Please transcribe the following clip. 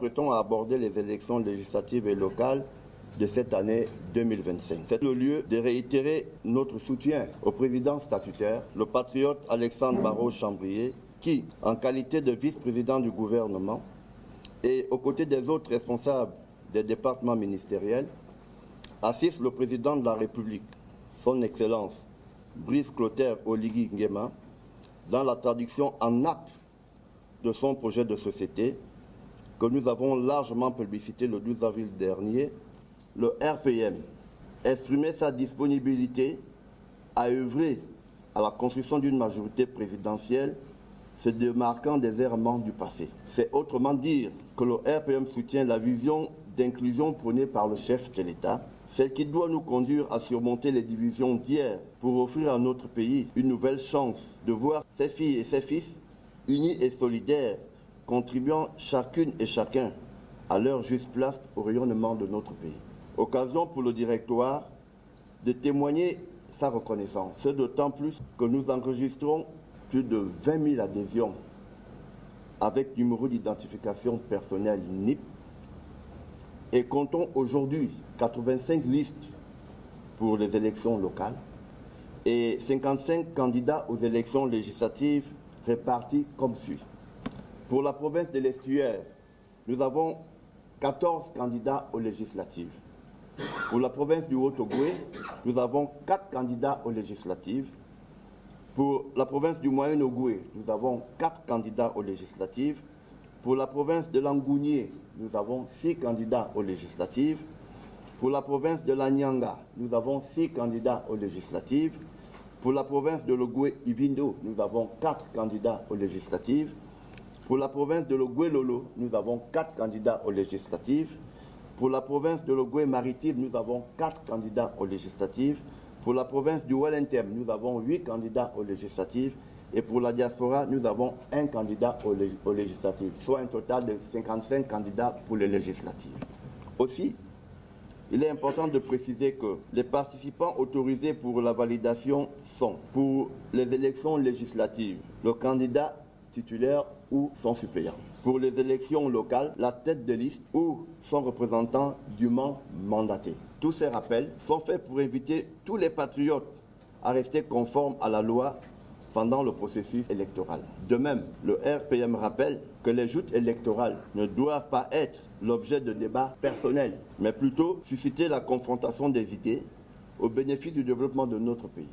Prêtons à aborder les élections législatives et locales de cette année 2025. C'est le lieu de réitérer notre soutien au président statutaire, le patriote Alexandre Barrot-Chambrier, qui, en qualité de vice-président du gouvernement et aux côtés des autres responsables des départements ministériels, assiste le président de la République, son Excellence Brice Clotaire Oligui Nguema, dans la traduction en actes de son projet de société que nous avons largement publicité le 12 avril dernier. Le RPM exprimait sa disponibilité à œuvrer à la construction d'une majorité présidentielle se démarquant des errements du passé. C'est autrement dire que le RPM soutient la vision d'inclusion prônée par le chef de l'État, celle qui doit nous conduire à surmonter les divisions d'hier pour offrir à notre pays une nouvelle chance de voir ses filles et ses fils unis et solidaires, contribuant chacune et chacun à leur juste place au rayonnement de notre pays. Occasion pour le directoire de témoigner sa reconnaissance. C'est d'autant plus que nous enregistrons plus de 20 000 adhésions avec numéro d'identification personnelle NIP et comptons aujourd'hui 85 listes pour les élections locales et 55 candidats aux élections législatives répartis comme suit. Pour la province de l'Estuaire, nous avons 14 candidats aux législatives. Pour la province du Haut-Ogooué, nous avons 4 candidats aux législatives. Pour la province du Moyen-Ogooué, nous avons 4 candidats aux législatives. Pour la province de l'Angounié, nous avons 6 candidats aux législatives. Pour la province de l'Anyanga, nous avons 6 candidats aux législatives. Pour la province de l'Ogooué-Ivindo, nous avons 4 candidats aux législatives. Pour la province de l'Ogooué-Lolo, nous avons 4 candidats aux législatives. Pour la province de l'Ogooué-Maritime, nous avons 4 candidats aux législatives. Pour la province du Wellington, nous avons 8 candidats aux législatives. Et pour la diaspora, nous avons 1 candidat aux législatives, soit un total de 55 candidats pour les législatives. Aussi, il est important de préciser que les participants autorisés pour la validation sont, pour les élections législatives, le candidat titulaire ou son suppléant. Pour les élections locales, la tête de liste ou son représentant dûment mandaté. Tous ces rappels sont faits pour inviter tous les patriotes à rester conformes à la loi pendant le processus électoral. De même, le RPM rappelle que les joutes électorales ne doivent pas être l'objet de débats personnels, mais plutôt susciter la confrontation des idées au bénéfice du développement de notre pays.